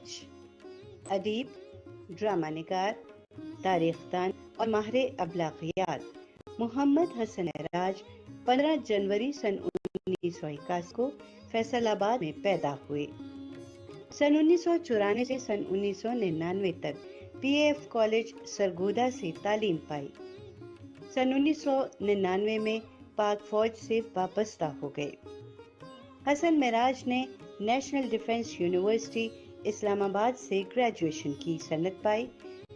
معراج ادیب، ڈرامہ نگار، تاریخ دان اور ماہر ابلاغیات محمد حسن معراج 15 جنوری سن 1981 کو فیصل آباد میں پیدا ہوئے۔ سن 1994 سے سن 1999 تک پی اے ایف کالج سرگودا سے تعلیم پائی۔ سن 1999 میں پاک فوج سے وابستہ ہو گئے۔ حسن معراج نے نیشنل ڈیفنس یونیورسٹی اسلام آباد سے گریجویشن کی سند پائی۔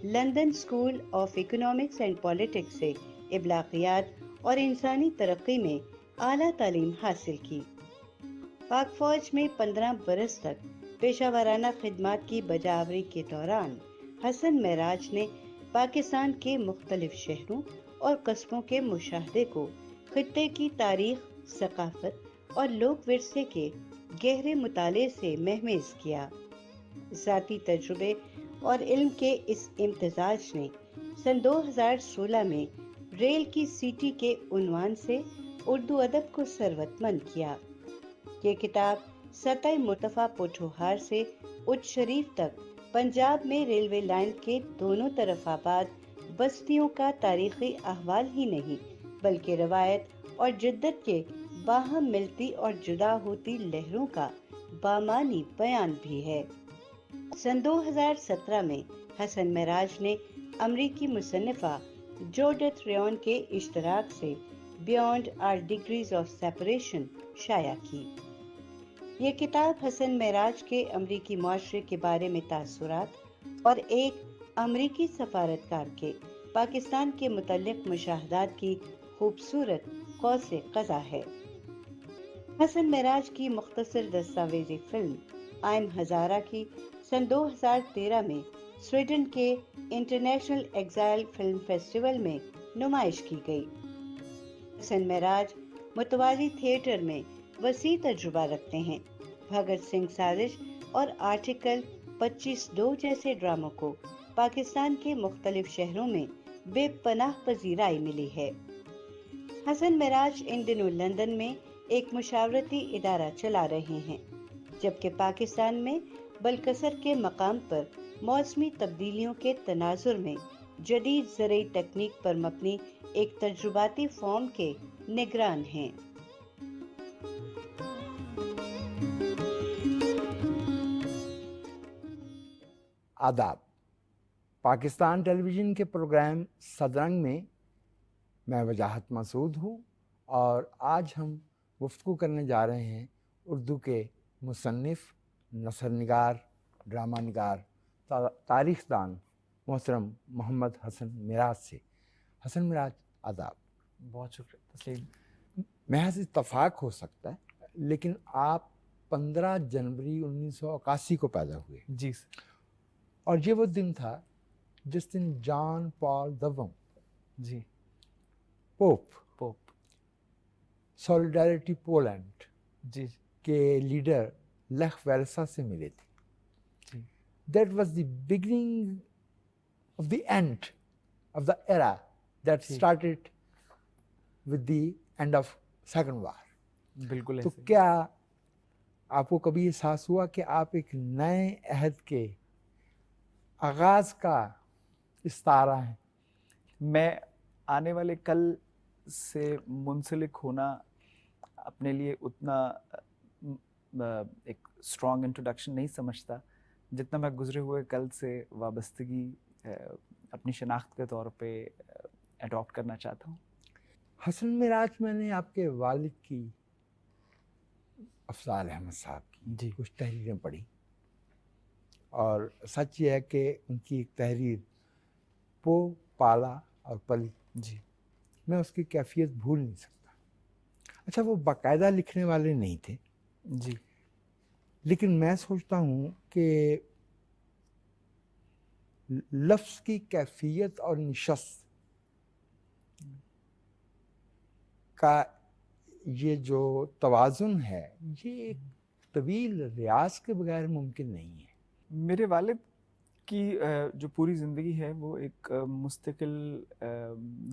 London school of economics and politics سے ابلاغیات اور انسانی ترقی میں اعلیٰ تعلیم حاصل کی۔ پاک فوج میں 15 برس تک پیشہ ورانہ خدمات کی بجاوری کے دوران حسن معراج نے پاکستان کے مختلف شہروں اور قصبوں کے مشاہدے کو خطے کی تاریخ، ثقافت اور لوک ورثے کے گہرے مطالعے سے مہمیز کیا۔ ذاتی تجربے اور علم کے اس امتزاج نے سن 2016 میں ریل کی سیٹی کے عنوان سے اردو ادب کو ثروت مند کیا۔ یہ کتاب سطح مرتفع پوٹھوہار سے اچ شریف تک پنجاب میں ریلوے لائن کے دونوں طرف آباد بستیوں کا تاریخی احوال ہی نہیں بلکہ روایت اور جدت کے باہم ملتی اور جدا ہوتی لہروں کا بامعنی بیان بھی ہے۔ سن 2017 میں حسن معراج نے امریکی مصنفہ جوڈتھ ریون کے اشتراک سے beyond are degrees of separation شائع کی۔ یہ کتاب حسن معراج کے امریکی معاشرے کے بارے میں تاثرات اور ایک امریکی سفارتکار کے پاکستان کے متعلق مشاہدات کی خوبصورت قوس قزح ہے۔ حسن معراج کی مختصر دستاویزی فلم آئم ہزارہ کی سن 2013 میں سویڈن کے انٹرنیشنل ایگزائل فلم فیسٹیول میں نمائش کی گئی۔ حسن معراج متوازی تھیٹر میں وسیع تجربہ رکھتے ہیں۔ بھگت سنگھ سازش اور آرٹیکل 25(2) جیسے ڈراموں کو پاکستان کے مختلف شہروں میں بے پناہ پذیرائی ملی ہے۔ حسن معراج ان دنوں لندن میں ایک مشاورتی ادارہ چلا رہے ہیں، جبکہ پاکستان میں بلکسر کے مقام پر موسمی تبدیلیوں کے تناظر میں جدید زرعی تکنیک پر مبنی ایک تجرباتی فارم کے نگران ہیں۔ آداب۔ پاکستان ٹیلی ویژن کے پروگرام صدرنگ میں میں وجاہت مسعود ہوں، اور آج ہم گفتگو کرنے جا رہے ہیں اردو کے مصنف، نثر نگار، ڈرامہ نگار، تاریخ دان محترم محمد حسن معراج سے۔ حسن معراج، آداب۔ بہت شکریہ تسلیم۔ محض اتفاق ہو سکتا ہے لیکن آپ 15 جنوری 1981 کو پیدا ہوئے۔ جی سر۔ اور یہ وہ دن تھا جس دن جان پال دوم، جی، پوپ سولیڈیرٹی پولینڈ جی کے لیڈر لیخ ویلسا سے ملے تھے۔ جی، That was the beginning of the end of the era that started with the end of Second War. بالکل تو ایسے۔ کیا آپ کو کبھی احساس ہوا کہ آپ ایک نئے عہد کے آغاز کا استعارہ ہیں؟ میں آنے والے کل سے منسلک ہونا اپنے لیے اتنا ایک اسٹرانگ انٹروڈکشن نہیں سمجھتا جتنا میں گزرے ہوئے کل سے وابستگی اپنی شناخت کے طور پہ اڈاپٹ کرنا چاہتا ہوں۔ حسن معراج، میں نے آپ کے والد کی، افضال احمد صاحب کی، جی، کچھ تحریریں پڑھی، اور سچ یہ ہے کہ ان کی ایک تحریر پو، پالا اور پلی، جی، میں اس کی کیفیت بھول نہیں سکتا۔ اچھا، وہ باقاعدہ لکھنے والے نہیں تھے، جی، لیکن میں سوچتا ہوں کہ لفظ کی کیفیت اور نشست کا یہ جو توازن ہے، یہ ایک طویل ریاض کے بغیر ممکن نہیں ہے۔ میرے والد کی جو پوری زندگی ہے وہ ایک مستقل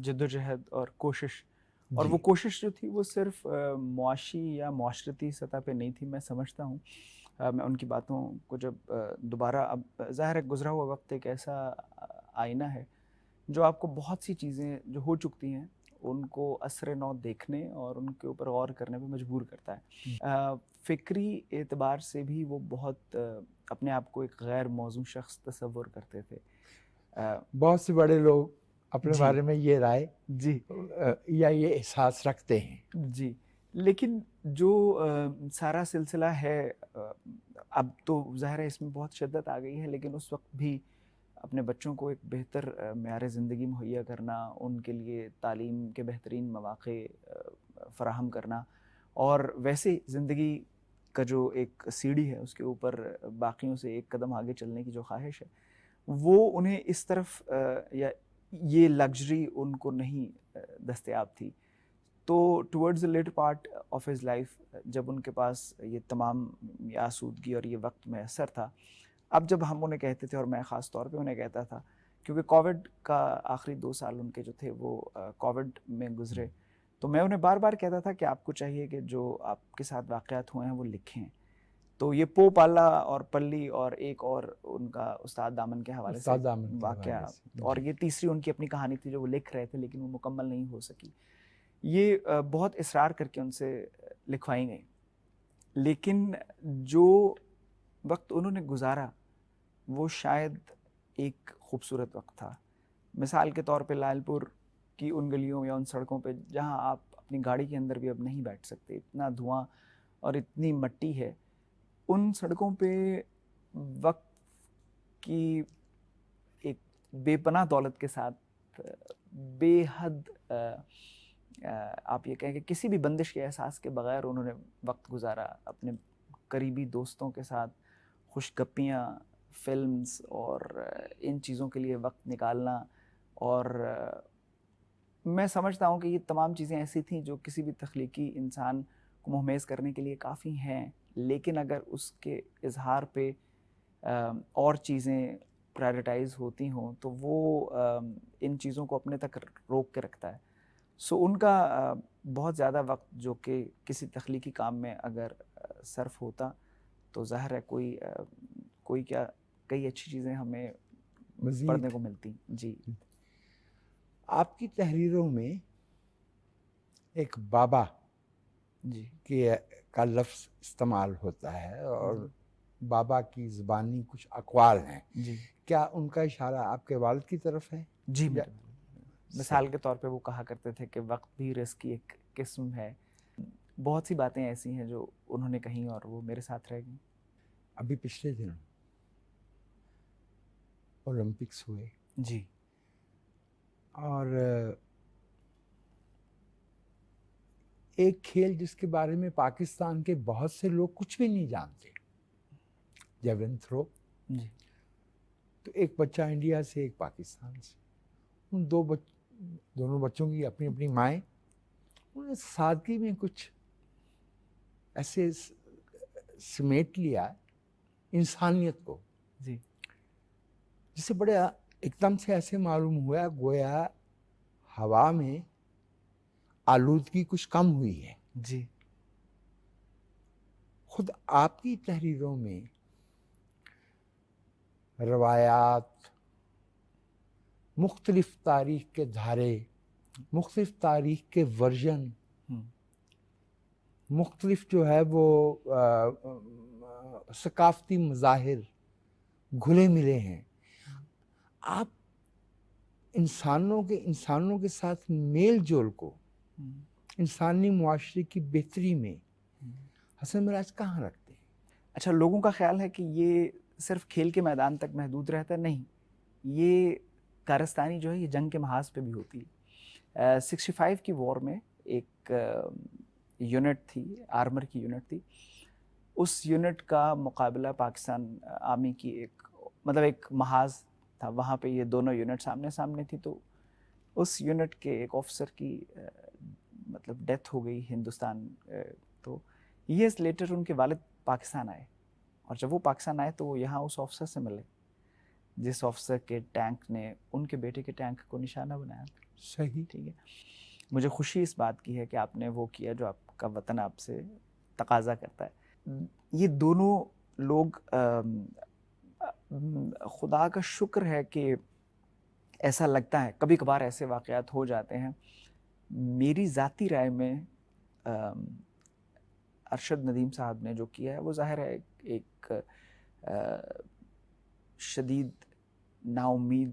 جدوجہد اور کوشش، اور وہ کوشش جو تھی وہ صرف معاشی یا معاشرتی سطح پہ نہیں تھی۔ میں سمجھتا ہوں میں ان کی باتوں کو جب دوبارہ، اب ظاہر ہے گزرا ہوا وقت ایک ایسا آئینہ ہے جو آپ کو بہت سی چیزیں جو ہو چکی ہیں ان کو اثر نو دیکھنے اور ان کے اوپر غور کرنے پہ مجبور کرتا ہے. فکری اعتبار سے بھی وہ بہت اپنے آپ کو ایک غیر موزوں شخص تصور کرتے تھے. بہت سے بڑے لوگ اپنے جی بارے میں یہ رائے جی یا یہ احساس رکھتے ہیں. جی، لیکن جو سارا سلسلہ ہے، اب تو ظاہر ہے اس میں بہت شدت آ گئی ہے، لیکن اس وقت بھی اپنے بچوں کو ایک بہتر معیار زندگی مہیا کرنا، ان کے لیے تعلیم کے بہترین مواقع فراہم کرنا، اور ویسے زندگی کا جو ایک سیڑھی ہے اس کے اوپر باقیوں سے ایک قدم آگے چلنے کی جو خواہش ہے، وہ انہیں اس طرف یا یہ لگژری ان کو نہیں دستیاب تھی. تو towards the latter part of his life جب ان کے پاس یہ تمام آسودگی اور یہ وقت میسر تھا، اب جب ہم انہیں کہتے تھے، اور میں خاص طور پہ انہیں کہتا تھا، کیونکہ کووڈ کا آخری 2 سال ان کے جو تھے وہ کووڈ میں گزرے، تو میں انہیں بار بار کہتا تھا کہ آپ کو چاہیے کہ جو آپ کے ساتھ واقعات ہوئے ہیں وہ لکھیں. تو یہ پو پالا اور پلی اور ایک اور ان کا استاد دامن کے حوالے سے واقعہ، اور یہ تیسری ان کی اپنی کہانی تھی جو وہ لکھ رہے تھے لیکن وہ مکمل نہیں ہو سکی. یہ بہت اصرار کر کے ان سے لکھوائی گئیں، لیکن جو وقت انہوں نے گزارا وہ شاید ایک خوبصورت وقت تھا. مثال کے طور پہ لال پور کی ان گلیوں یا ان سڑکوں پہ جہاں آپ اپنی گاڑی کے اندر بھی اب نہیں بیٹھ سکتے، اتنا دھواں اور اتنی مٹی ہے، ان سڑکوں پہ وقت کی ایک بے پناہ دولت کے ساتھ بے حد آپ یہ کہیں کہ کسی بھی بندش کے احساس کے بغیر انہوں نے وقت گزارا، اپنے قریبی دوستوں کے ساتھ خوش گپیاں، فلمز اور ان چیزوں کے لیے وقت نکالنا. اور میں سمجھتا ہوں کہ یہ تمام چیزیں ایسی تھیں جو کسی بھی تخلیقی انسان کو مہمیز کرنے کے لیے کافی ہیں، لیکن اگر اس کے اظہار پہ اور چیزیں پرائرٹائز ہوتی ہوں تو وہ ان چیزوں کو اپنے تک روک کے رکھتا ہے. سو ان کا بہت زیادہ وقت جو کہ کسی تخلیقی کام میں اگر صرف ہوتا تو ظاہر ہے کوئی کیا کئی اچھی چیزیں ہمیں پڑھنے کو ملتی. جی، آپ کی تحریروں میں ایک بابا جی کا لفظ استعمال ہوتا ہے اور بابا کی زبانی کچھ اقوال ہیں. جی کیا ان کا اشارہ آپ کے والد کی طرف ہے؟ جی، مثال کے طور پہ وہ کہا کرتے تھے کہ وقت بھی رزق کی ایک قسم ہے. بہت سی باتیں ایسی ہیں جو انہوں نے کہیں اور وہ میرے ساتھ رہ گئیں. ابھی پچھلے دنوں اولمپکس ہوئے جی، اور ایک کھیل جس کے بارے میں پاکستان کے بہت سے لوگ کچھ بھی نہیں جانتے، جیولن تھرو. جی تو ایک بچہ انڈیا سے، ایک پاکستان سے، ان دونوں بچوں کی اپنی اپنی مائیں، انہوں نے سادگی میں کچھ ایسے سمیٹ لیا انسانیت کو، جی جس سے بڑے ایک دم سے ایسے معلوم ہوا گویا ہوا میں آلودگی کچھ کم ہوئی ہے. جی خود آپ کی تحریروں میں روایات، مختلف تاریخ کے دھارے، مختلف تاریخ کے ورژن، مختلف جو ہے وہ ثقافتی مظاہر گھلے ملے ہیں. آپ انسانوں کے ساتھ میل جول کو، انسانی معاشرے کی بہتری میں حسن مراج کہاں رکھتے ہیں؟ اچھا، لوگوں کا خیال ہے کہ یہ صرف کھیل کے میدان تک محدود رہتا ہے. نہیں، یہ کارستانی جو ہے یہ جنگ کے محاذ پہ بھی ہوتی ہے. 65 کی وار میں ایک یونٹ تھی، آرمر کی یونٹ تھی. اس یونٹ کا مقابلہ پاکستان آرمی کی ایک محاذ تھا، وہاں پہ یہ دونوں یونٹ سامنے سامنے تھی. تو اس یونٹ کے ایک آفیسر کی ڈیتھ ہو گئی ہندوستان. تو ایئرز لیٹر ان کے والد پاکستان آئے، اور جب وہ پاکستان آئے تو وہ یہاں اس آفیسر سے ملے جس آفیسر کے ٹینک نے ان کے بیٹے کے ٹینک کو نشانہ بنایا. صحیح، ٹھیک ہے. مجھے خوشی اس بات کی ہے کہ آپ نے وہ کیا جو آپ کا وطن آپ سے تقاضا کرتا ہے. یہ دونوں لوگ خدا کا شکر ہے کہ ایسا لگتا ہے کبھی کبھار ایسے واقعات ہو جاتے ہیں. میری ذاتی رائے میں ارشد ندیم صاحب نے جو کیا ہے وہ ظاہر ہے ایک شدید نا امید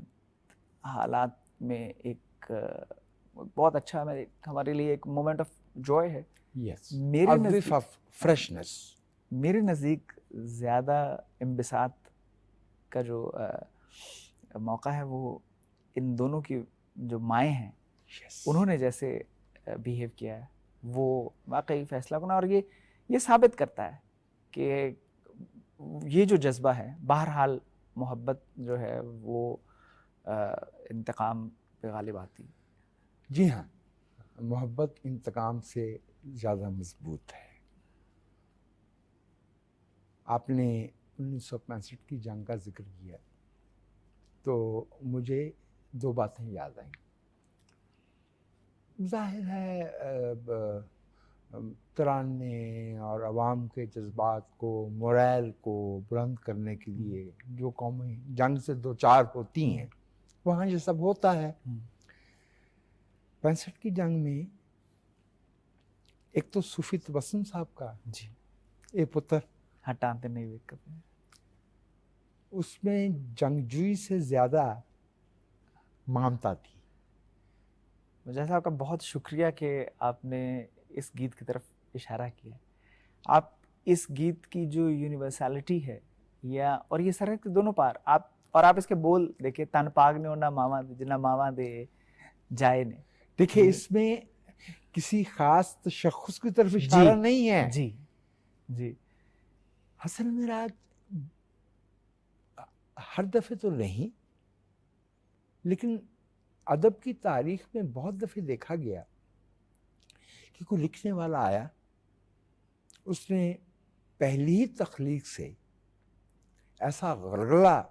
حالات میں ایک بہت اچھا ہمارے لیے ایک مومنٹ آف جوائے ہے. Yes. میرے A whiff of freshness. میرے نزدیک زیادہ انبساط کا جو موقع ہے وہ ان دونوں کی جو مائیں ہیں Yes. انہوں نے جیسے بیہیو کیا ہے وہ واقعی فیصلہ کن. اور یہ ثابت کرتا ہے کہ یہ جو جذبہ ہے بہرحال محبت جو ہے وہ انتقام پہ غالب آتی. جی ہاں، محبت انتقام سے زیادہ مضبوط ہے. آپ نے 1965 کی جنگ کا ذکر کیا تو مجھے 2 باتیں یاد آئیں. ظاہر ہے ترانے اور عوام کے جذبات کو، مورائل کو بلند کرنے کے لیے جو قومیں جنگ سے 2-4 ہوتی ہیں وہاں یہ سب ہوتا ہے. 65 کی جنگ میں ایک تو صوفی تبسم صاحب کا جی اے پتر ہٹاتے نہیں ہوئے کبھی. اس میں جنگجوئی سے زیادہ مامتا تھی. مجھے صاحب کا بہت شکریہ کہ آپ نے اس گیت کی طرف اشارہ کیا. آپ اس گیت کی جو یونیورسلٹی ہے یا اور یہ سرحد کے دونوں پار آپ اس کے بول دیکھیں تن پاگ نے نہ ماما دے جنا ماما دے جائے نے. دیکھیں اس میں کسی خاص تشخص کی طرف اشارہ نہیں ہے. جی جی حسن معراج ہر دفعے تو نہیں لیکن ادب کی تاریخ میں بہت دفعے دیکھا گیا کہ کوئی لکھنے والا آیا، اس نے پہلی ہی تخلیق سے ایسا غلغلہ،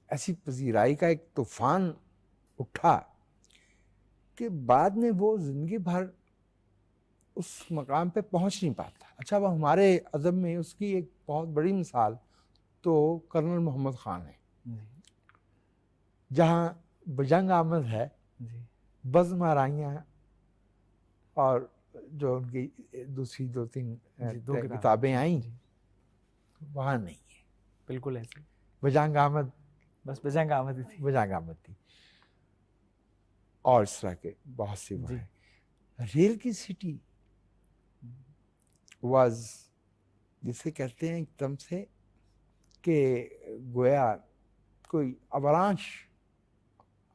ایسی پذیرائی کا ایک طوفان اٹھا کہ بعد میں وہ زندگی بھر اس مقام پہ پہنچ نہیں پاتا. اچھا وہ ہمارے ادب میں اس کی ایک بہت بڑی مثال تو کرنل محمد خان ہے، جہاں بجنگ آمد ہے، بزم آرائیاں اور جو ان کی دوسری 2-3 کتابیں آئیں وہاں نہیں ہے. بالکل ایسے بجنگ آمد بس بجنگ آمد تھی. بجنگ آمد تھی اور اس طرح کے بہت سے وہ ہیں. ریل کی سٹی واز جسے کہتے ہیں ایک دم سے کہ گویا کوئی اورانش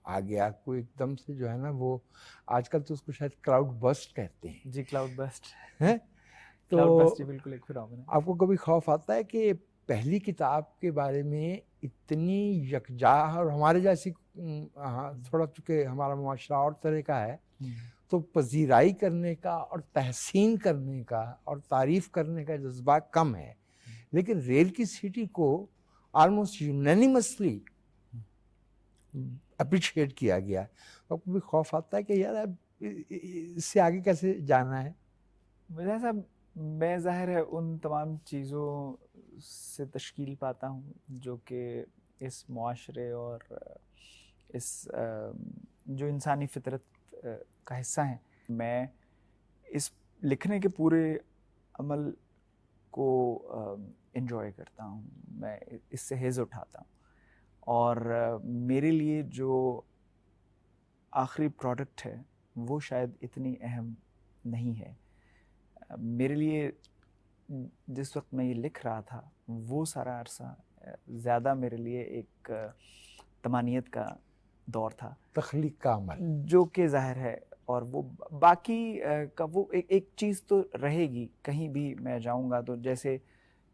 آ گیا، کوئی ایک دم سے جو ہے نا وہ آج کل تو اس کو شاید کلاؤڈ برسٹ کہتے ہیں. جی کلاؤڈ برسٹ ہے تو بالکل ایک فینومینن. آپ کو کبھی خوف آتا ہے کہ پہلی کتاب کے بارے میں اتنی یکجا، اور ہمارے جیسی تھوڑا چونکہ ہمارا معاشرہ اور طرح کا ہے تو پذیرائی کرنے کا اور تحسین کرنے کا اور تعریف کرنے کا جذبہ کم ہے، لیکن ریل کی سٹی کو آلموسٹ یونینیمسلی اپریشیٹ کیا گیا. آپ کو بھی خوف آتا ہے کہ یار اب اس سے آگے کیسے جانا ہے؟ مرزا صاحب میں ظاہر ہے ان تمام چیزوں سے تشکیل پاتا ہوں جو کہ اس معاشرے اور اس جو انسانی فطرت کا حصہ ہیں. میں اس لکھنے کے پورے عمل کو انجوائے کرتا ہوں، میں اس سے حظ اٹھاتا ہوں، اور میرے لیے جو آخری پروڈکٹ ہے وہ شاید اتنی اہم نہیں ہے. میرے لیے جس وقت میں یہ لکھ رہا تھا وہ سارا عرصہ زیادہ میرے لیے ایک تمانیت کا دور تھا، تخلیق کا عمل جو کہ ظاہر ہے. اور وہ باقی کا وہ ایک چیز تو رہے گی. کہیں بھی میں جاؤں گا تو جیسے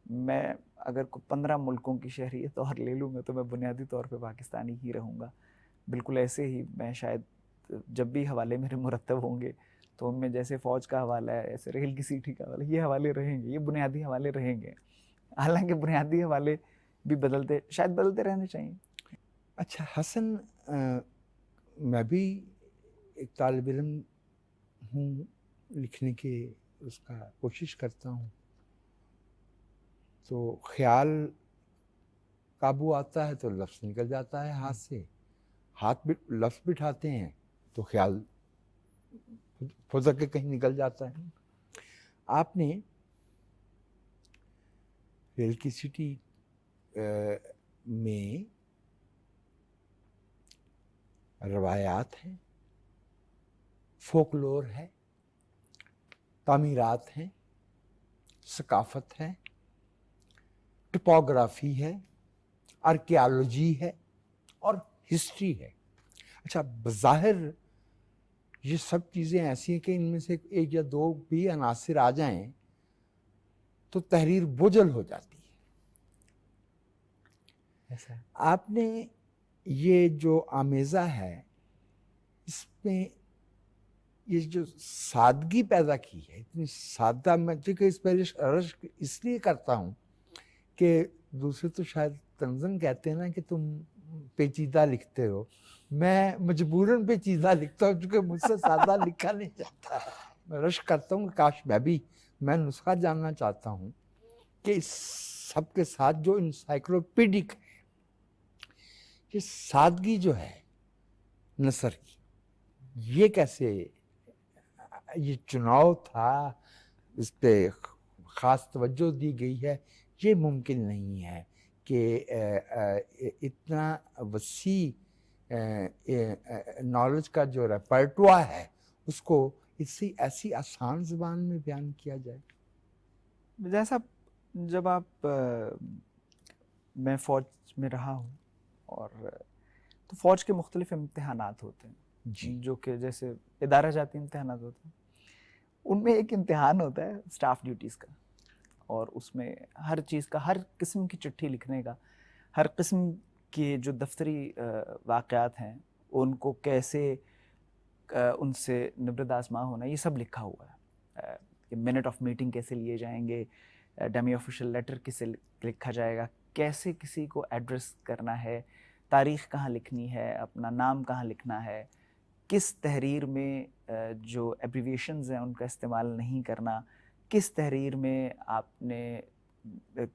میں اگر 15 ملکوں کی شہریت اور لے لوں گا تو میں بنیادی طور پہ پاکستانی ہی رہوں گا. بالکل ایسے ہی میں شاید جب بھی حوالے میرے مرتب ہوں گے تو ان میں جیسے فوج کا حوالہ ہے، ایسے ریل کی سیٹی کا حوالہ، یہ حوالے رہیں گے، یہ بنیادی حوالے رہیں گے. حالانکہ بنیادی حوالے بھی شاید بدلتے رہنے چاہیے. اچھا حسن، میں بھی ایک طالب علم ہوں، لکھنے کی اس کا کوشش کرتا ہوں، تو خیال قابو آتا ہے تو لفظ نکل جاتا ہے ہاتھ سے، ہاتھ بھی لفظ بٹھاتے ہیں تو خیال پھسک کے کہیں نکل جاتا ہے۔ آپ نے ریل کی سٹی میں روایات ہیں، فولکلور ہے، تعمیرات ہیں، ثقافت ہے، ٹپوگرافی ہے، آرکیالوجی ہے اور ہسٹری ہے۔ اچھا، بظاہر یہ سب چیزیں ایسی ہیں کہ ان میں سے ایک یا دو بھی عناصر آ جائیں تو تحریر بوجھل ہو جاتی ہے۔ ایسا ہے۔ آپ نے یہ جو آمیزہ ہے، اس میں یہ جو سادگی پیدا کی ہے، اتنی سادہ، میں چونکہ اس پہ رشک اس لیے کرتا ہوں کہ دوسرے تو شاید تنزن کہتے ہیں نا کہ تم پیچیدہ لکھتے ہو، میں مجبوراً پیچیدہ لکھتا ہوں چونکہ مجھ سے سادہ لکھا نہیں جاتا۔ میں رشک کرتا ہوں کہ کاش میں نسخہ جاننا چاہتا ہوں کہ اس سب کے ساتھ جو انسائکلوپیڈک ہے، یہ سادگی جو ہے نثر کی، یہ کیسے، یہ چناؤ تھا، اس پہ خاص توجہ دی گئی ہے، یہ ممکن نہیں ہے کہ اتنا وسیع نالج کا جو ریپرٹوا ہے اس کو ایسی آسان زبان میں بیان کیا جائے۔ جیسا جب آپ میں فوج میں رہا ہوں، اور تو فوج کے مختلف امتحانات ہوتے ہیں جی، جو کہ جیسے ادارہ جاتی امتحانات ہوتے ہیں، ان میں ایک امتحان ہوتا ہے سٹاف ڈیوٹیز کا، اور اس میں ہر چیز کا، ہر قسم کی چٹھی لکھنے کا، ہر قسم کے جو دفتری واقعات ہیں ان کو کیسے ان سے نبرد آزما ہونا، یہ سب لکھا ہوا ہے کہ منٹ آف میٹنگ کیسے لیے جائیں گے، ڈیمی آفیشل لیٹر کیسے لکھا جائے گا، کیسے کسی کو ایڈریس کرنا ہے، تاریخ کہاں لکھنی ہے، اپنا نام کہاں لکھنا ہے، کس تحریر میں جو ایبریویشنز ہیں ان کا استعمال نہیں کرنا، کس تحریر میں آپ نے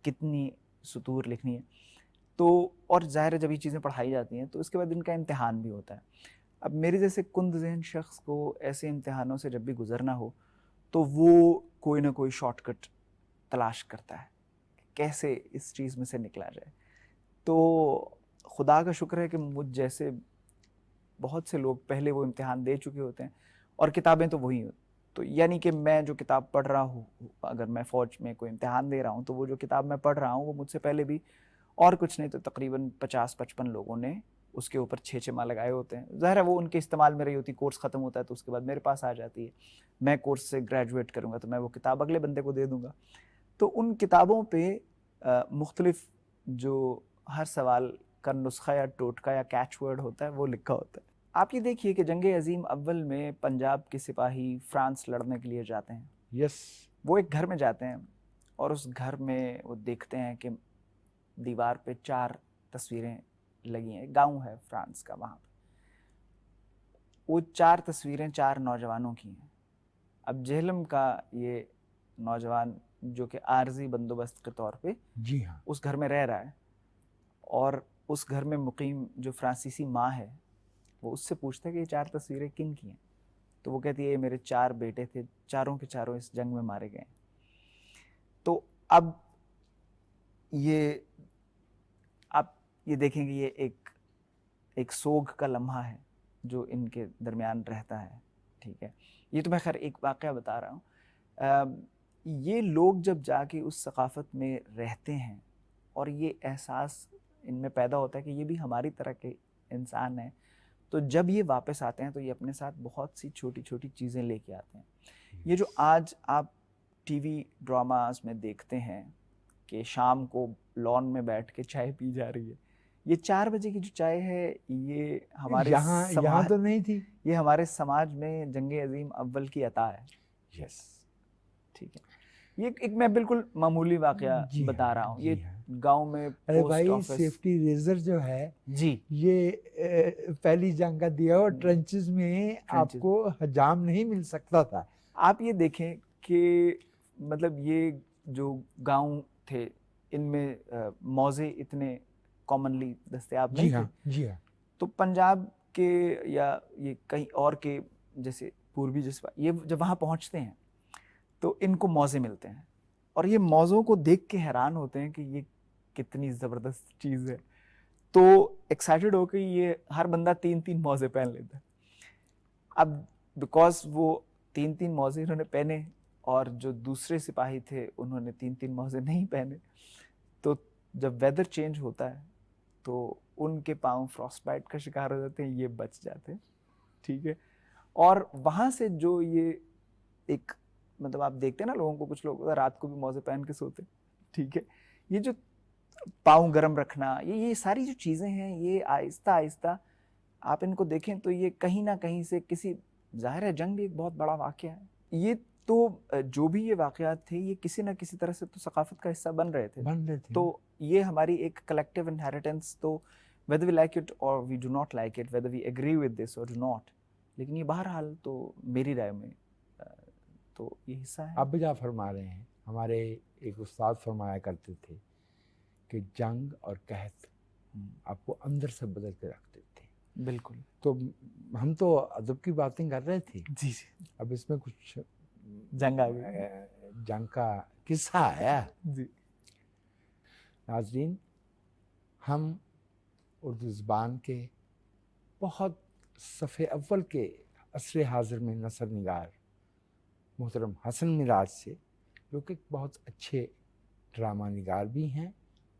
کتنی سطور لکھنی ہے۔ تو اور ظاہر ہے جب یہ چیزیں پڑھائی جاتی ہیں تو اس کے بعد ان کا امتحان بھی ہوتا ہے۔ اب میرے جیسے کند ذہن شخص کو ایسے امتحانوں سے جب بھی گزرنا ہو تو وہ کوئی نہ کوئی شارٹ کٹ تلاش کرتا ہے کیسے اس چیز میں سے نکلا جائے۔ تو خدا کا شکر ہے کہ مجھ جیسے بہت سے لوگ پہلے وہ امتحان دے چکے ہوتے ہیں، اور کتابیں تو وہی ہوتی، تو یعنی کہ میں جو کتاب پڑھ رہا ہوں، اگر میں فوج میں کوئی امتحان دے رہا ہوں تو وہ جو کتاب میں پڑھ رہا ہوں وہ مجھ سے پہلے بھی، اور کچھ نہیں تو تقریباً 50-55 لوگوں نے اس کے اوپر 6 ماہ لگائے ہوتے ہیں۔ ظاہر ہے وہ ان کے استعمال میں رہی ہوتی، کورس ختم ہوتا ہے تو اس کے بعد میرے پاس آ جاتی ہے، میں کورس سے گریجویٹ کروں گا تو میں وہ کتاب اگلے بندے کو دے دوں گا۔ تو ان کتابوں پہ مختلف جو ہر سوال کا نسخہ یا ٹوٹکا یا کیچ ورڈ ہوتا ہے وہ لکھا ہوتا ہے۔ آپ یہ دیکھیے کہ جنگ عظیم اول میں پنجاب کے سپاہی فرانس لڑنے کے لیے جاتے ہیں، یس، وہ ایک گھر میں جاتے ہیں اور اس گھر میں وہ دیکھتے ہیں کہ دیوار پہ 4 تصویریں لگی ہیں، گاؤں ہے فرانس کا وہاں پہ، وہ 4 تصویریں 4 نوجوانوں کی ہیں۔ اب جہلم کا یہ نوجوان جو کہ عارضی بندوبست کے طور پہ جی ہاں، اس گھر میں رہ رہا ہے، اور اس گھر میں مقیم جو فرانسیسی ماں ہے وہ اس سے پوچھتا ہے کہ یہ 4 تصویریں کن کی ہیں، تو وہ کہتی ہے یہ میرے 4 بیٹے تھے، چاروں کے چاروں اس جنگ میں مارے گئے۔ تو اب یہ آپ یہ دیکھیں گے یہ ایک سوگ کا لمحہ ہے جو ان کے درمیان رہتا ہے، ٹھیک ہے۔ یہ تو میں خیر ایک واقعہ بتا رہا ہوں۔ یہ لوگ جب جا کے اس ثقافت میں رہتے ہیں اور یہ احساس ان میں پیدا ہوتا ہے کہ یہ بھی ہماری طرح کے انسان ہیں، تو جب یہ واپس آتے ہیں تو یہ اپنے ساتھ بہت سی چھوٹی چھوٹی چیزیں لے کے آتے ہیں۔ یہ جو آج آپ ٹی وی ڈراماز میں دیکھتے ہیں کہ شام کو لان میں بیٹھ کے چائے پی جا رہی ہے، یہ 4 بجے کی جو چائے ہے یہ ہمارے یہاں تو نہیں تھی، یہ ہمارے سماج میں جنگ عظیم اول کی عطا ہے، یس، ٹھیک ہے۔ یہ ایک میں بالکل معمولی واقعہ جی بتا ہاں، رہا ہوں، جی یہ ہاں۔ گاؤں میں ارے پوسٹ بھائی، آفس، سیفٹی ریزر جو ہے جی یہ پہلی جنگ کا دیا اور ٹرنچز میں آپ کو حجام نہیں مل سکتا تھا۔ آپ یہ دیکھیں کہ مطلب یہ جو گاؤں تھے ان میں موزے اتنے کامنلی دستیاب جی نہیں ہاں تھے. جی ہاں تو پنجاب کے یا یہ کہیں اور کے جیسے پوربی یہ جب وہاں پہنچتے ہیں تو ان کو موزے ملتے ہیں اور یہ موزوں کو دیکھ کے حیران ہوتے ہیں کہ یہ کتنی زبردست چیز ہے. تو ایکسائٹیڈ ہو کے یہ ہر بندہ 3 موزے پہن لیتا ہے. اب بیکاز وہ 3 موزے انہوں نے پہنے اور جو دوسرے سپاہی تھے انہوں نے 3 موزے نہیں پہنے, تو جب ویدر چینج ہوتا ہے تو ان کے پاؤں فروسٹ بائٹ کا شکار ہو جاتے ہیں, یہ بچ جاتے ہیں. ٹھیک ہے. اور وہاں سے جو یہ ایک مطلب آپ دیکھتے ہیں نا لوگوں کو, کچھ لوگ رات کو بھی موزے پہن کے سوتے. ٹھیک ہے. یہ جو پاؤں گرم رکھنا, یہ ساری جو چیزیں ہیں, یہ آہستہ آہستہ آپ ان کو دیکھیں تو یہ کہیں نہ کہیں سے کسی, ظاہر ہے جنگ بھی ایک بہت بڑا واقعہ ہے, یہ تو جو بھی یہ واقعات تھے یہ کسی نہ کسی طرح سے تو ثقافت کا حصہ بن رہے تھے. تو یہ ہماری ایک کلیکٹیو انہیریٹنس, تو whether we like it or we do not like it, whether we agree with this or do not, لیکن یہ بہرحال تو میری رائے میں تو یہ حصہ ہے. آپ بھی کیا فرما رہے ہیں, ہمارے ایک استاد فرمایا کرتے تھے کہ جنگ اور قحط آپ کو اندر سے بدل کے رکھ دیتے. بالکل. تو ہم تو ادب کی باتیں کر رہے تھے, جی جی, اب اس میں کچھ جنگ آ گئی, جنگ کا قصہ آیا. جی. ناظرین, ہم اردو زبان کے بہت صفحے اول کے عصر حاضر میں نثر نگار محترم حسن معراج سے, جو کہ بہت اچھے ڈرامہ نگار بھی ہیں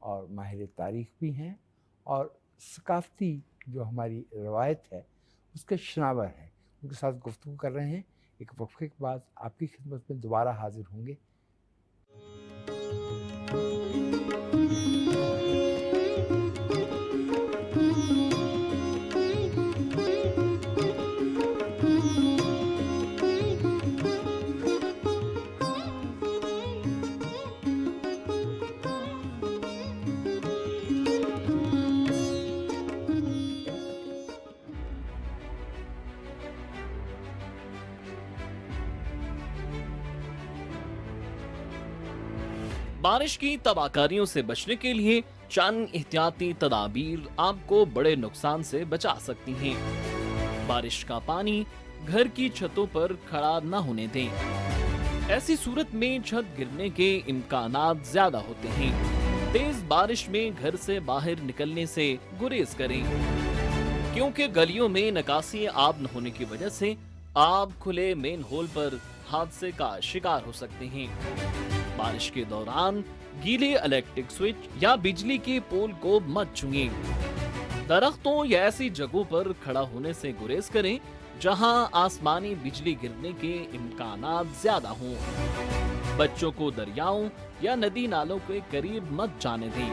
اور ماہر تاریخ بھی ہیں اور ثقافتی جو ہماری روایت ہے اس کے شناور ہیں, ان کے ساتھ گفتگو کر رہے ہیں. ایک وقفے کے بعد آپ کی خدمت میں دوبارہ حاضر ہوں گے. بارش کی تباہ کاریوں سے بچنے کے لیے چند احتیاطی تدابیر آپ کو بڑے نقصان سے بچا سکتی ہیں. بارش کا پانی گھر کی چھتوں پر کھڑا نہ ہونے دیں. ایسی صورت میں چھت گرنے کے امکانات زیادہ ہوتے ہیں. تیز بارش میں گھر سے باہر نکلنے سے گریز کریں, کیونکہ گلیوں میں نکاسی آب نہ ہونے کی وجہ سے آپ کھلے مین ہول پر حادثے کا شکار ہو سکتے ہیں. بارش کے دوران گیلے الیکٹرک سوئچ یا بجلی کے پول کو مت چھوئیں. درختوں یا ایسی جگہوں پر کھڑا ہونے سے گریز کریں جہاں آسمانی بجلی گرنے کے امکانات زیادہ ہوں. بچوں کو دریاؤں یا ندی نالوں کے قریب مت جانے دیں.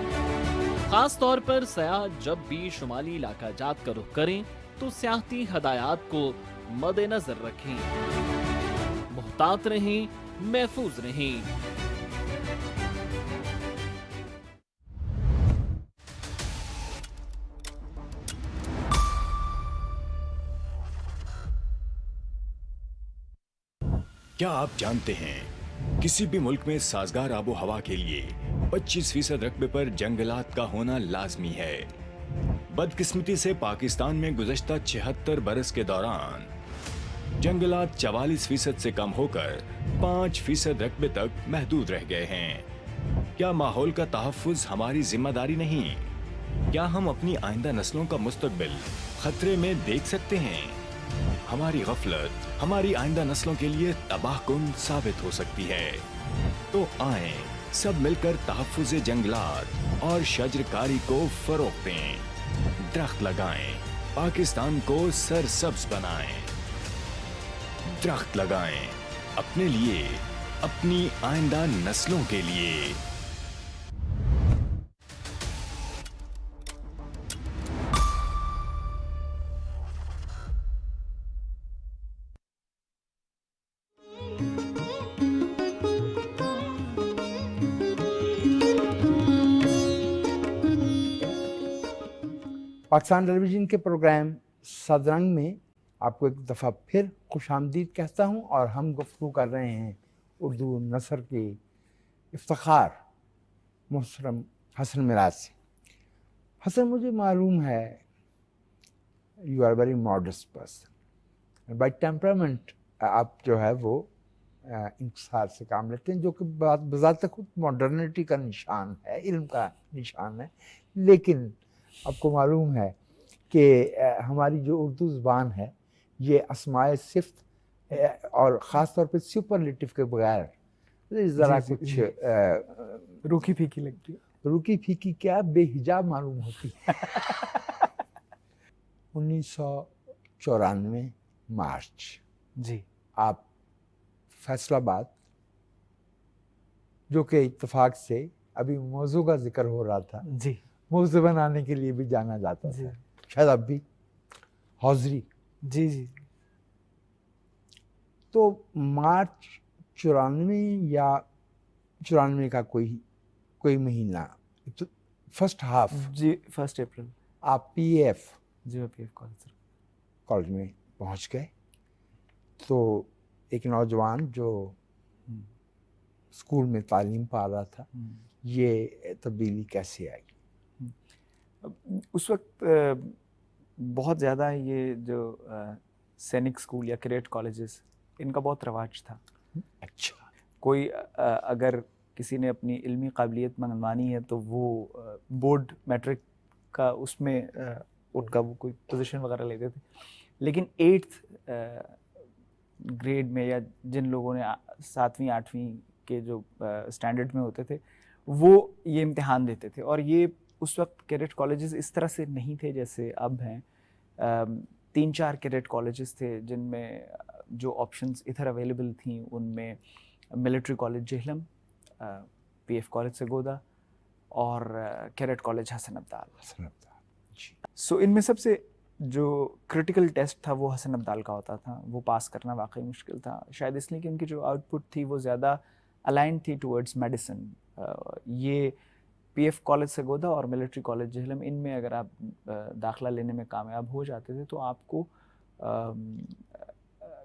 خاص طور پر سیاح جب بھی شمالی علاقہ جات کا رخ کریں تو سیاحتی ہدایات کو مد نظر رکھیں. محتاط رہیں, محفوظ رہیں. کیا آپ جانتے ہیں کسی بھی ملک میں سازگار آب و ہوا کے لیے 25% رقبے پر جنگلات کا ہونا لازمی ہے. بدقسمتی سے پاکستان میں گزشتہ 76 برس کے دوران جنگلات 44% سے کم ہو کر 5% رقبے تک محدود رہ گئے ہیں. کیا ماحول کا تحفظ ہماری ذمہ داری نہیں؟ کیا ہم اپنی آئندہ نسلوں کا مستقبل خطرے میں دیکھ سکتے ہیں؟ ہماری غفلت ہماری آئندہ نسلوں کے لیے تباہ کن ثابت ہو سکتی ہے. تو آئیں سب مل کر تحفظ جنگلات اور شجرکاری کو فروغ دیں. درخت لگائیں, پاکستان کو سرسبز بنائیں. درخت لگائیں, اپنے لیے, اپنی آئندہ نسلوں کے لیے. پاکستان ٹیلی ویژن کے پروگرام صدرنگ میں آپ کو ایک دفعہ پھر خوش آمدید کہتا ہوں, اور ہم گفتگو کر رہے ہیں اردو نثر کے افتخار محترم حسن معراج سے. حسن, مجھے معلوم ہے you are very modest person, by temperament آپ جو ہے وہ انکسار سے کام لیتے ہیں, جو کہ بذات خود ماڈرنٹی کا نشان ہے, علم کا نشان ہے. لیکن آپ کو معلوم ہے کہ ہماری جو اردو زبان ہے یہ اسماء صفت اور خاص طور پہ سپرلیٹو کے بغیر ذرا کچھ روکھی پھیکی لگتی ہے. روکی پھیکی کیا, بے حجاب معلوم ہوتی ہے. 1994 مارچ جی, آپ فیصل آباد, جو کہ اتفاق سے ابھی موضوع کا ذکر ہو رہا تھا, جی موضوع بنانے کے لیے بھی جانا جاتا جی تھا, شاید اب بھی, حوضری. جی جی تو مارچ 94 یا 94 کا کوئی مہینہ, فرسٹ ہاف, جی 1 اپریل. آپ P F G P F college college میں پہنچ گئے. تو ایک نوجوان جو اسکول میں تعلیم پا رہا تھا, یہ تبدیلی کیسے آئی؟ اس وقت بہت زیادہ یہ جو سینک اسکول یا کریٹ کالجز, ان کا بہت رواج تھا. اچھا, کوئی اگر کسی نے اپنی علمی قابلیت منوانی ہے تو وہ بورڈ میٹرک کا اس میں ان کا وہ کوئی پوزیشن وغیرہ لیتے تھے. لیکن 8th گریڈ میں یا جن لوگوں نے 7ویں 8ویں کے جو اسٹینڈرڈ میں ہوتے تھے وہ یہ امتحان دیتے تھے. اور یہ اس وقت کیڈٹ کالجز اس طرح سے نہیں تھے جیسے اب ہیں. 3-4 کیڈٹ کالجز تھے جن میں جو آپشنز ادھر اویلیبل تھیں ان میں military college Jhelum, P F college Sargodha اور کیڈٹ کالج حسن ابدال. سو ان میں سب سے جو کرٹیکل ٹیسٹ تھا وہ حسن ابدال کا ہوتا تھا. وہ پاس کرنا واقعی مشکل تھا, شاید اس لیے کہ ان کی جو آؤٹ پٹ تھی وہ زیادہ الائنڈ تھی ٹورڈز میڈیسن. یہ پی ایف کالج سگودا اور ملٹری کالج جہلم, ان میں اگر آپ داخلہ لینے میں کامیاب ہو جاتے تھے تو آپ کو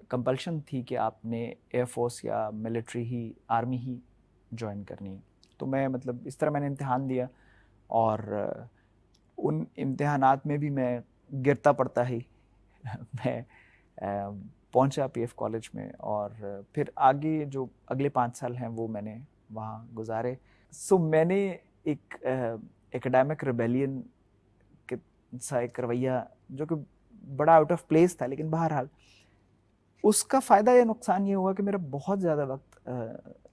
کمپلشن تھی کہ آپ نے ایئر فورس یا ملٹری ہی, آرمی ہی جوائن کرنی ہے. تو میں مطلب اس طرح میں نے امتحان دیا اور ان امتحانات میں بھی میں گرتا پڑتا ہی میں پہنچا پی ایف کالج میں. اور پھر آگے جو اگلے 5 سال ہیں وہ میں نے وہاں گزارے. سو میں نے ایک ایکڈیمک ریبیلین سا ایک رویہ جو کہ بڑا آؤٹ آف پلیس تھا, لیکن بہرحال اس کا فائدہ یا نقصان یہ ہوا کہ میرا بہت زیادہ وقت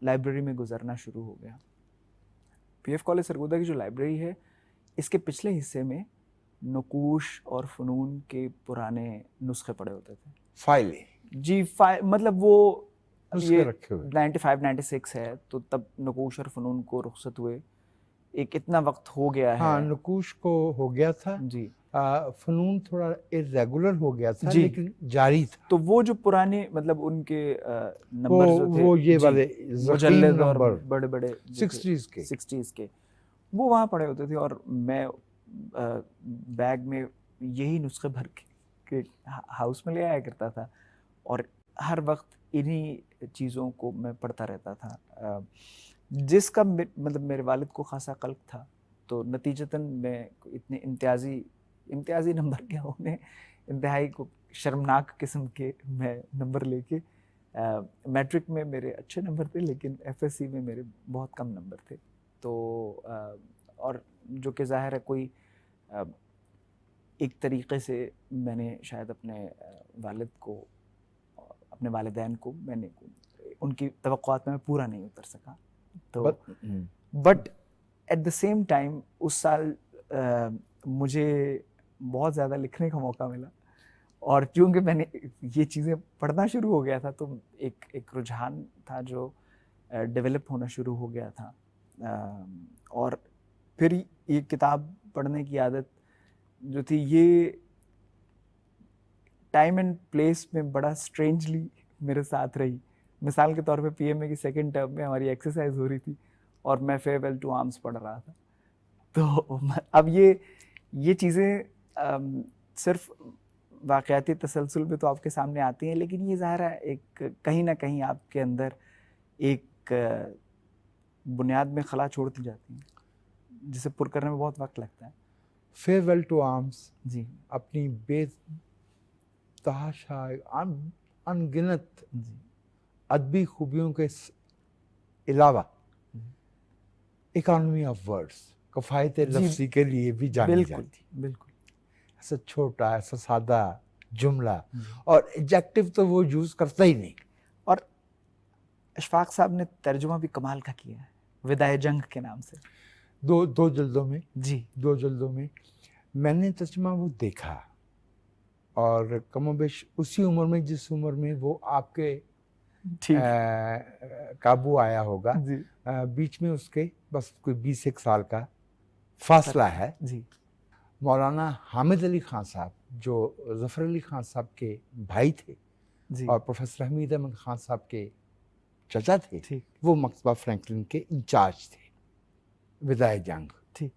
لائبریری میں گزرنا شروع ہو گیا. پی ایف کالج سرگودا کی جو لائبریری ہے اس کے پچھلے حصے میں نقوش اور فنون کے پرانے نسخے پڑے ہوتے تھے. فائلیں, جی مطلب وہ نسخے رکھے ہوئے 95-96 ہے تو تب نقوش اور فنون کو رخصت ہوئے. ایک اتنا وقت ہو گیا ہے. ہاں, نقوش کو ہو گیا تھا جی, فنون تھوڑا ارریگولر ہو گیا تھا جی, لیکن جاری تھا. تو وہ جو پرانے مطلب ان کے نمبر جو تھے وہ یہ والے مجلد اور نمبر بڑے بڑے 60s کے وہ وہاں پڑے ہوتے تھے. اور میں بیگ میں یہی نسخے بھر کے ہاؤس میں لے آیا کرتا تھا اور ہر وقت انہی چیزوں کو میں پڑھتا رہتا تھا, جس کا مطلب میرے والد کو خاصا قلق تھا. تو نتیجتاً میں اتنے امتیازی نمبر کیا ہونے, انتہائی کو شرمناک قسم کے میں نمبر لے کے, میٹرک میں میرے اچھے نمبر تھے لیکن ایف ایس سی میں میرے بہت کم نمبر تھے. تو اور جو کہ ظاہر ہے کوئی ایک طریقے سے میں نے شاید اپنے والد کو, اپنے والدین کو, میں نے ان کی توقعات میں پورا نہیں اتر سکا. تو but at the same time اس سال مجھے بہت زیادہ لکھنے کا موقع ملا اور چونکہ میں نے یہ چیزیں پڑھنا شروع ہو گیا تھا تو ایک رجحان تھا جو ڈیولپ ہونا شروع ہو گیا تھا. اور پھر یہ کتاب پڑھنے کی عادت جو تھی یہ ٹائم اینڈ پلیس میں بڑا اسٹرینجلی میرے ساتھ رہی. مثال کے طور پہ پی ایم اے کی 2nd ٹرم میں ہماری ایکسرسائز ہو رہی تھی اور میں فیئرویل ٹو آرمز پڑھ رہا تھا. تو اب یہ چیزیں صرف واقعاتی تسلسل میں تو آپ کے سامنے آتی ہیں, لیکن یہ ظاہر ہے ایک کہیں نہ کہیں آپ کے اندر ایک بنیاد میں خلا چھوڑتی جاتی ہیں. جسے پر کرنے میں بہت وقت لگتا ہے. فیئرویل ٹو آرمز جی اپنی بے تحاشا انگنت جی ادبی خوبیوں کے علاوہ اکانومی آف ورڈز کفایت لفظی کے لیے بھی جانی بالکل جاتی. بالکل. ایسا چھوٹا ایسا سادہ جملہ اور ایڈجیکٹو تو وہ یوز کرتا ہی نہیں. اور اشفاق صاحب نے ترجمہ بھی کمال کا کیا ہے وداع جنگ کے نام سے. دو جلدوں میں جی 2 جلدوں میں میں نے ترجمہ وہ دیکھا، اور کم و بیش اسی عمر میں جس عمر میں وہ آپ کے ٹھیک قابو آیا ہوگا، جی بیچ میں اس کے بس کوئی 21 سال کا فاصلہ ہے. جی مولانا حامد علی خان صاحب جو ظفر علی خان صاحب کے بھائی تھے جی اور پروفیسر حمید احمد خان صاحب کے چچا تھے، ٹھیک وہ مکتبہ فرینکلن کے انچارج تھے وداع جنگ. ٹھیک.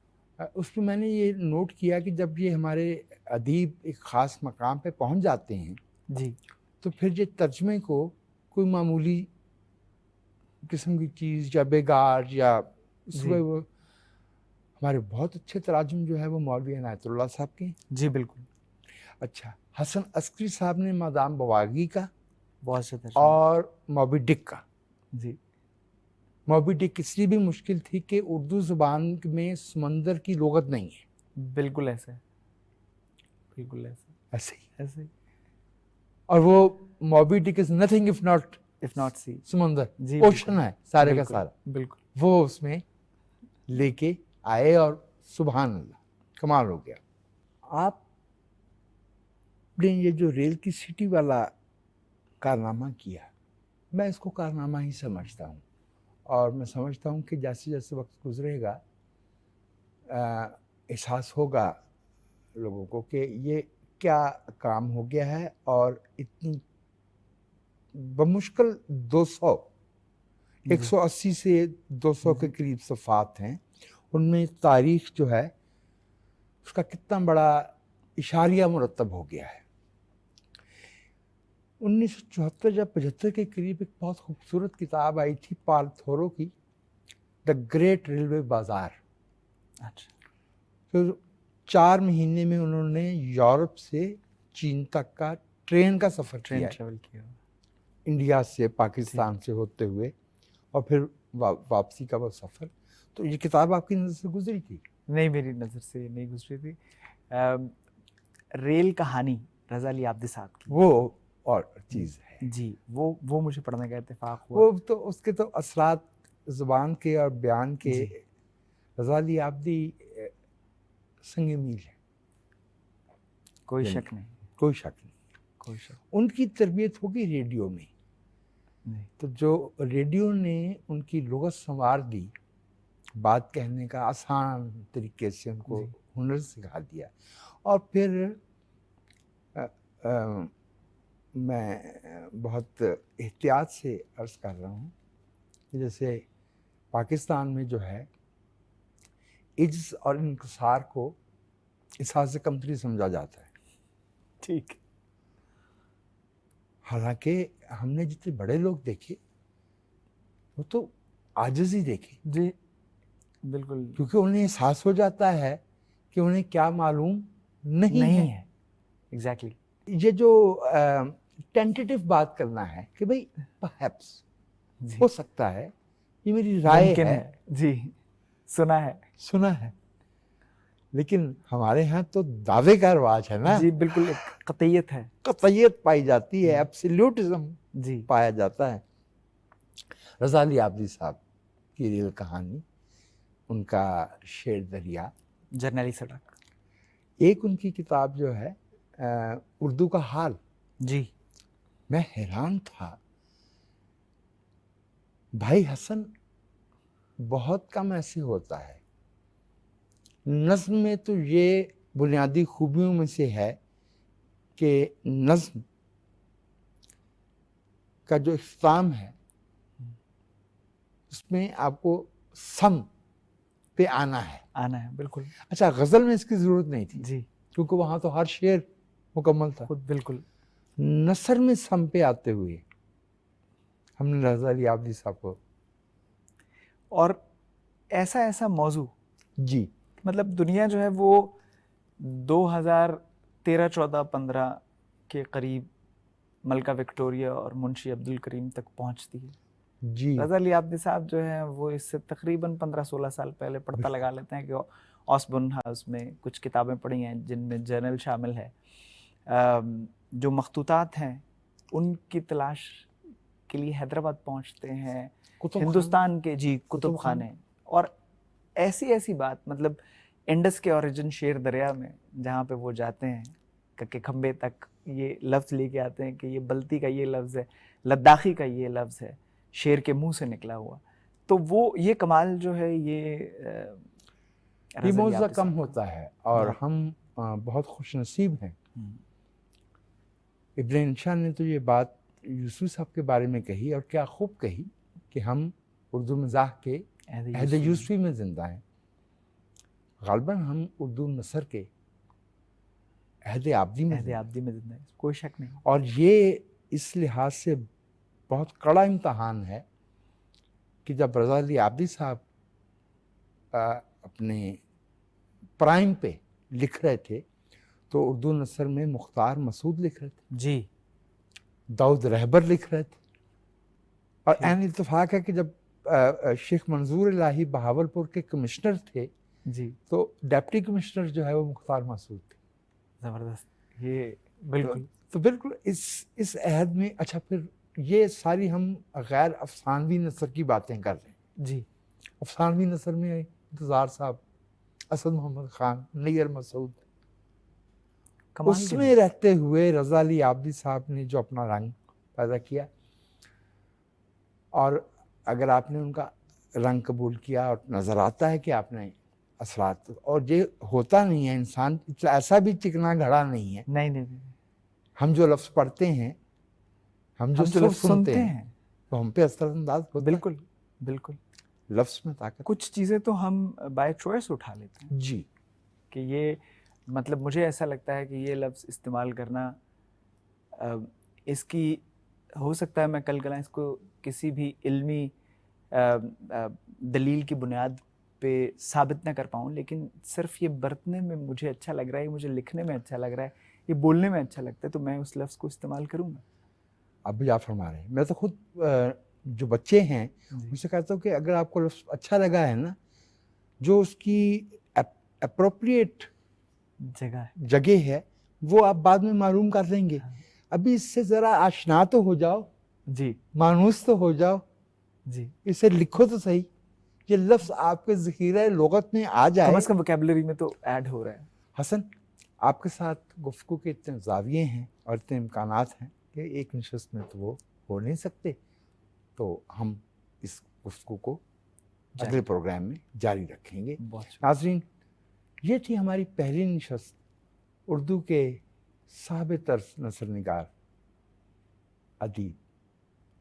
اس میں نے یہ نوٹ کیا کہ جب یہ ہمارے ادیب ایک خاص مقام پہ پہنچ جاتے ہیں جی تو پھر یہ ترجمے کو کوئی معمولی قسم کی چیز یا بیگار یا جی وہ ہمارے بہت اچھے تراجم جو ہے وہ مولوی عنایت اللہ صاحب کے. جی بالکل. اچھا، حسن عسکری صاحب نے مادام بواغی کا بہت سے ترجمہ. اور موبی ڈک کا. جی موبی ڈک اس لیے بھی مشکل تھی کہ اردو زبان میں سمندر کی لغت نہیں ہے. بالکل ایسے بالکل ایسے ہی. ایسے اور وہ Moby Dick is nothing if not sea. سمندر، جی اوشن ہے سارے کا سارا. بالکل. وہ اس میں لے کے آئے اور سبحان اللہ کمال ہو گیا. آپ نے یہ جو ریل کی سٹی والا کارنامہ کیا، میں اس کو کارنامہ ہی سمجھتا ہوں، اور میں سمجھتا ہوں کہ جیسے جیسے وقت گزرے گا احساس ہوگا لوگوں کو کہ یہ کیا کام ہو گیا ہے. اور اتنی بمشکل 180 سے 200 کے قریب صفحات ہیں، ان میں تاریخ جو ہے اس کا کتنا بڑا اشاریہ مرتب ہو گیا ہے. 1974 یا 75 کے قریب ایک بہت خوبصورت کتاب آئی تھی پال تھورو کی، دا گریٹ ریلوے بازار. اچھا. تو 4 مہینے میں انہوں نے یورپ سے چین تک کا ٹرین کا سفر کیا، ٹریول کیا انڈیا سے پاکستان سے ہوتے ہوئے، اور پھر واپسی کا وہ سفر. تو یہ کتاب آپ کی نظر سے گزری تھی؟ نہیں، میری نظر سے نہیں گزری تھی. ریل کہانی رضا علی عابدی صاحب کی، وہ اور چیز ہے. جی وہ مجھے پڑھنے کا اتفاق ہوا. وہ تو اس کے تو اثرات زبان کے اور بیان کے جی. رضا علی عابدی سنگ میل ہے، کوئی شک نہیں. کوئی شک نہیں. کوئی شک ان کی تربیت ہوگی ریڈیو میں، نہیں. تو جو ریڈیو نے ان کی لغت سنوار دی، بات کہنے کا آسان طریقے سے ان کو ہنر سکھا دیا. اور پھر میں بہت احتیاط سے عرض کر رہا ہوں کہ جیسے پاکستان میں جو ہے عجز اور انکسار کو احساس کمتری سمجھا جاتا ہے. ٹھیک. حالانکہ ہم نے جتنے بڑے لوگ دیکھے وہ تو عاجز ہی دیکھے. جی بالکل. کیونکہ انہیں احساس ہو جاتا ہے کہ انہیں کیا معلوم نہیں ہے. ایگزیکٹلی. یہ جو ٹینٹیٹیو بات کرنا ہے کہ بھئی پرہیپس ہو سکتا ہے، یہ میری رائے ہے، جی سنا ہے، لیکن ہمارے ہاں تو دعوے کا رواج ہے نا. جی بالکل. ایک قطعیت ہے، قطعیت پائی جاتی ہے، ایبسلیوٹزم جی پایا جاتا ہے. رضا علی عابدی صاحب کی ریل کہانی، ان کا شیر دریا، جرنیلی سڑک، ایک ان کی کتاب جو ہے اردو کا حال. جی میں حیران تھا، بھائی حسن بہت کم ایسے ہوتا ہے. نظم میں تو یہ بنیادی خوبیوں میں سے ہے کہ نظم کا جو اختتام ہے اس میں آپ کو سم پہ آنا ہے. بالکل. اچھا، غزل میں اس کی ضرورت نہیں تھی جی کیونکہ وہاں تو ہر شعر مکمل تھا. خود بالکل. نثر میں سم پہ آتے ہوئے ہم نے رضا علی عابدی صاحب کو، اور ایسا موضوع جی مطلب دنیا جو ہے وہ 2013-14-15 کے قریب ملکہ وکٹوریہ اور منشی عبد الکریم تک پہنچتی ہے. جی رضا علی عابدی صاحب جو ہیں وہ اس سے تقریباً 15-16 سال پہلے پڑھتا لگا لیتے ہیں کہ آسبن ہاؤس میں کچھ کتابیں پڑھی ہیں جن میں جرنل شامل ہے. جو مخطوطات ہیں ان کی تلاش کے لیے حیدرآباد پہنچتے ہیں, ہندوستان کے کتب خانے, اور ایسی بات مطلب انڈس کے اوریجن شیر دریا میں جہاں پہ وہ جاتے ہیں کہ کھمبے تک یہ لفظ لے کے آتے ہیں کہ یہ بلتی کا یہ لفظ ہے, لداخی کا یہ لفظ ہے, شیر کے منہ سے نکلا ہوا. تو وہ یہ کمال جو ہے یہ موضوع کم ہوتا ہے اور ہم بہت خوش نصیب ہیں. ابراہیم شاہ نے تو یہ بات یوسف صاحب کے بارے میں کہی, اور کیا خوب کہی کہ ہم اردو مزاح کے عہد یوسفی میں زندہ ہیں. غالباً ہم اردو نثر کے عہد آبدی میں زندہ ہیں, کوئی شک نہیں. اور یہ اس لحاظ سے بہت کڑا امتحان ہے کہ جب رضا علی عابدی صاحب اپنے پرائم پہ لکھ رہے تھے تو اردو نثر میں مختار مسعود لکھ رہے تھے, جی داؤد رہبر لکھ رہے تھے, اور عین اتفاق ہے کہ جب شیخ منظور الہی بہاولپور کے کمشنر تھے جی تو ڈپٹی کمشنر جو ہے وہ مختار مسعود تھے. زبردست, یہ بالکل تو بالکل اس عہد میں. اچھا پھر یہ ساری ہم غیر افسانوی نثر کی باتیں کر رہے ہیں. جی افسانوی نثر میں انتظار صاحب, اسد محمد خان, نیر مسعود, اس میں رہتے ہوئے رضا علی عابدی صاحب نے جو اپنا رنگ پیدا کیا, اور اگر آپ نے ان کا رنگ قبول کیا اور نظر آتا ہے کہ آپ نے اثرات, اور یہ ہوتا نہیں ہے, انسان ایسا بھی چکنا گھڑا نہیں ہے. نہیں ہم جو لفظ پڑھتے ہیں, ہم جو لفظ سنتے ہیں تو ہم پہ اثر انداز ہوتا ہے. بالکل لفظ میں طاقت. کچھ چیزیں تو ہم بائی چوائس اٹھا لیتے ہیں جی, کہ یہ مطلب مجھے ایسا لگتا ہے کہ یہ لفظ استعمال کرنا اس کی ہو سکتا ہے میں کل اس کو کسی بھی علمی دلیل کی بنیاد پہ ثابت نہ کر پاؤں, لیکن صرف یہ برتنے میں مجھے اچھا لگ رہا ہے, مجھے لکھنے میں اچھا لگ رہا ہے, یہ بولنے میں اچھا لگتا ہے, تو میں اس لفظ کو استعمال کروں گا. اب بھی آپ فرما رہے ہیں. میں تو خود جو بچے ہیں ان سے کہتا ہوں کہ اگر آپ کو لفظ اچھا لگا ہے نا, جو اس کی اپروپریٹ جگہ ہے وہ آپ بعد میں معلوم کر لیں گے. ابھی اس سے ذرا آشنا تو ہو جاؤ, جی مانوس تو ہو جاؤ, جی اسے لکھو تو صحیح, یہ لفظ آپ کے ذخیرہ لغت میں آ جائے. کم از کم ووکیبلری میں تو ایڈ ہو رہا ہے. حسن, آپ کے ساتھ گفتگو کے اتنے زاویے ہیں اور اتنے امکانات ہیں کہ ایک نشست میں تو وہ ہو نہیں سکتے, تو ہم اس گفتگو کو اگلے پروگرام میں جاری رکھیں گے. ناظرین, یہ تھی ہماری پہلی نشست اردو کے صاحب طرز نثر نگار, ادیب,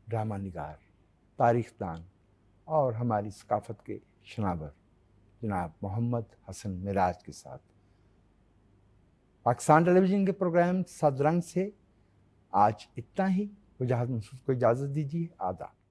ڈرامہ نگار, تاریخ دان اور ہماری ثقافت کے شناور جناب محمد حسن معراج کے ساتھ. پاکستان ٹیلی ویژن کے پروگرام صد رنگ سے آج اتنا ہی. وجاہت مسعود کو اجازت دیجیے. آداب.